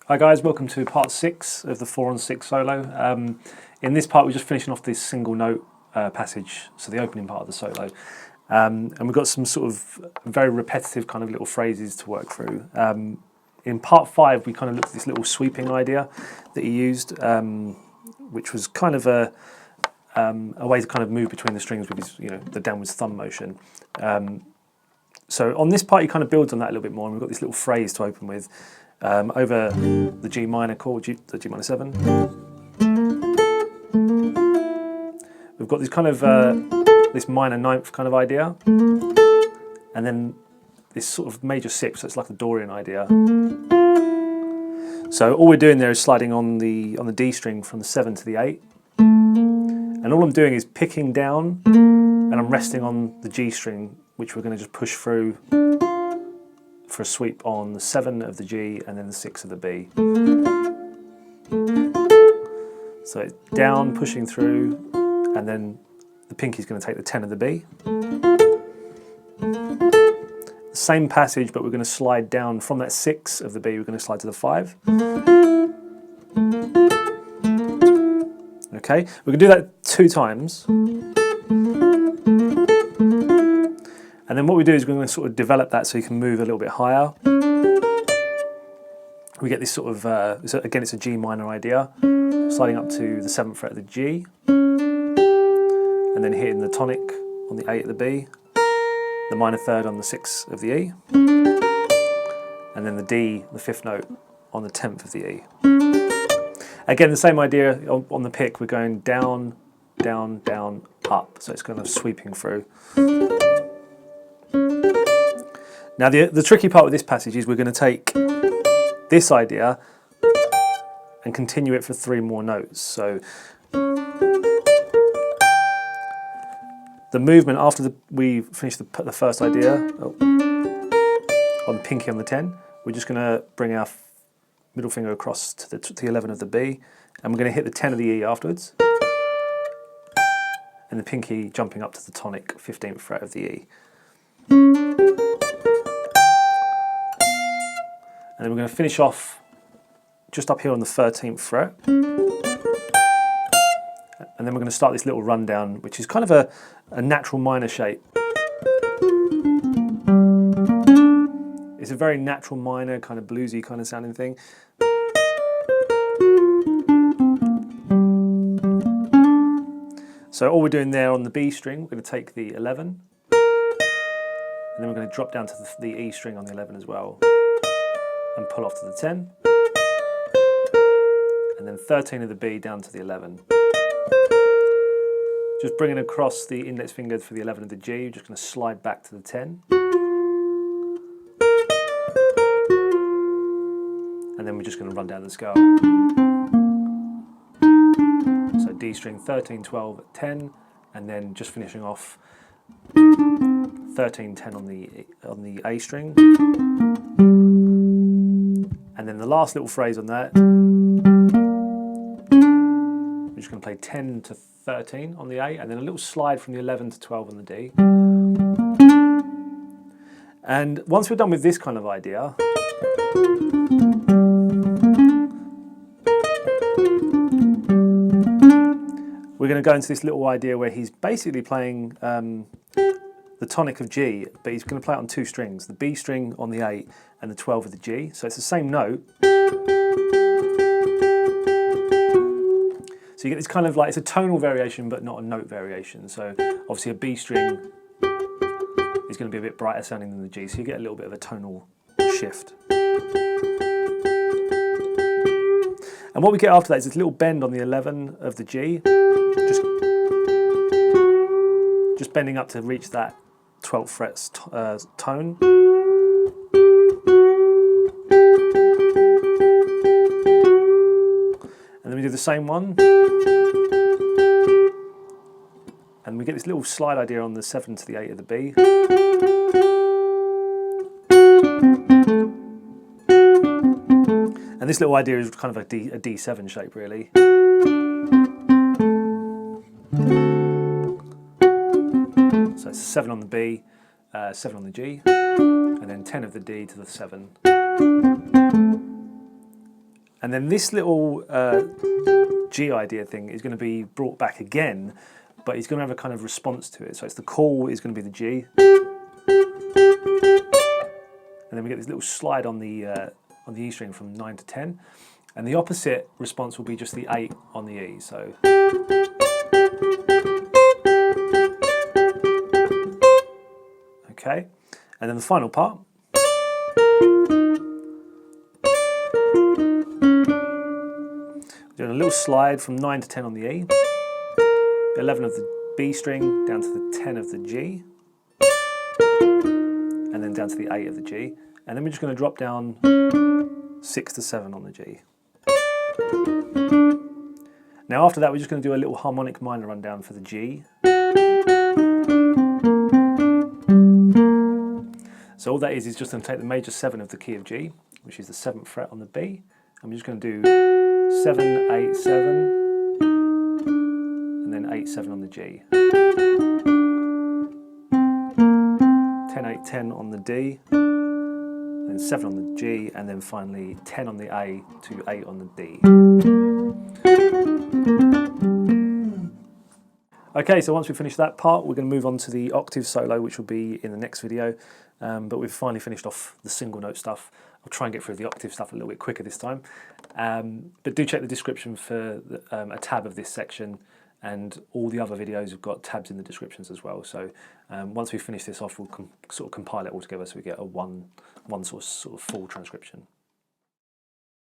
Hi guys, welcome to part 6 of the 4 on 6 solo. In this part we're just finishing off this single note passage, so the opening part of the solo. And we've got some sort of very repetitive kind of little phrases to work through. In part 5 we kind of looked at this little sweeping idea that he used, which was kind of a way to kind of move between the strings with his, the downwards thumb motion. So on this part he kind of builds on that a little bit more, and we've got this little phrase to open with. Over the G minor chord, the G minor 7. We've got this kind of this minor ninth kind of idea, and then this sort of major sixth, so it's like the Dorian idea. So all we're doing there is sliding on the D string from the 7 to the 8, and all I'm doing is picking down, and I'm resting on the G string, which we're going to just push through for a sweep on the 7 of the G and then the 6 of the B. So it's down, pushing through, and then the pinky's going to take the 10 of the B. Same passage, but we're going to slide down from that 6 of the B, we're going to slide to the 5. Okay, we're going to do that 2 times. And then what we do is we're going to sort of develop that so you can move a little bit higher. We get this sort of, again it's a G minor idea, sliding up to the 7th fret of the G, and then hitting the tonic on the 8 of the B, the minor third on the 6 of the E, and then the D, the 5th note, on the 10th of the E. Again, the same idea on the pick, we're going down, down, down, up, so it's kind of sweeping through. Now the tricky part with this passage is we're going to take this idea and continue it for 3 more notes. So the movement after we finish the first idea on pinky on the 10, we're just going to bring our middle finger across to the 11 of the B, and we're going to hit the 10 of the E afterwards, and the pinky jumping up to the tonic 15th fret of the E. And then we're going to finish off just up here on the 13th fret. And then we're going to start this little rundown, which is kind of a natural minor shape. It's a very natural minor, kind of bluesy kind of sounding thing. So all we're doing there on the B string, we're going to take the 11, and then we're going to drop down to the E string on the 11 as well, and pull off to the 10, and then 13 of the B down to the 11. Just bringing across the index finger for the 11 of the G, you're just going to slide back to the 10. And then we're just going to run down the scale. So D string 13, 12, 10, and then just finishing off 13, 10 on the A string. And then the last little phrase on that, we're just going to play 10 to 13 on the A, and then a little slide from the 11 to 12 on the D. And once we're done with this kind of idea, we're going to go into this little idea where he's basically playing the tonic of G, but he's going to play it on 2 strings, the B string on the 8 and the 12 of the G. So it's the same note. So you get this kind of like, it's a tonal variation but not a note variation. So obviously a B string is going to be a bit brighter sounding than the G, so you get a little bit of a tonal shift. And what we get after that is this little bend on the 11 of the G, just bending up to reach that 12th fret tone. And then we do the same one. And we get this little slide idea on the 7 to the 8 of the B. And this little idea is kind of a D7 shape, really. 7 on the B, 7 on the G, and then 10 of the D to the 7. And then this little G idea thing is going to be brought back again, but it's going to have a kind of response to it. So it's the call is going to be the G, and then we get this little slide on the E string from 9 to 10, and the opposite response will be just the 8 on the E. So. Okay, and then the final part. Doing a little slide from 9 to 10 on the E, 11 of the B string down to the 10 of the G, and then down to the 8 of the G, and then we're just going to drop down 6 to 7 on the G. Now after that we're just going to do a little harmonic minor rundown for the G. So all that is just going to take the major 7 of the key of G, which is the 7th fret on the B, and we're just going to do 7, 8, 7, and then 8, 7 on the G. 10, 8, 10 on the D, then 7 on the G, and then finally 10 on the A to 8 on the D. Okay, so once we finish that part, we're going to move on to the octave solo, which will be in the next video. But we've finally finished off the single note stuff. I'll try and get through the octave stuff a little bit quicker this time. But do check the description for a tab of this section, and all the other videos have got tabs in the descriptions as well. So once we finish this off, we'll sort of compile it all together so we get a one sort of full transcription.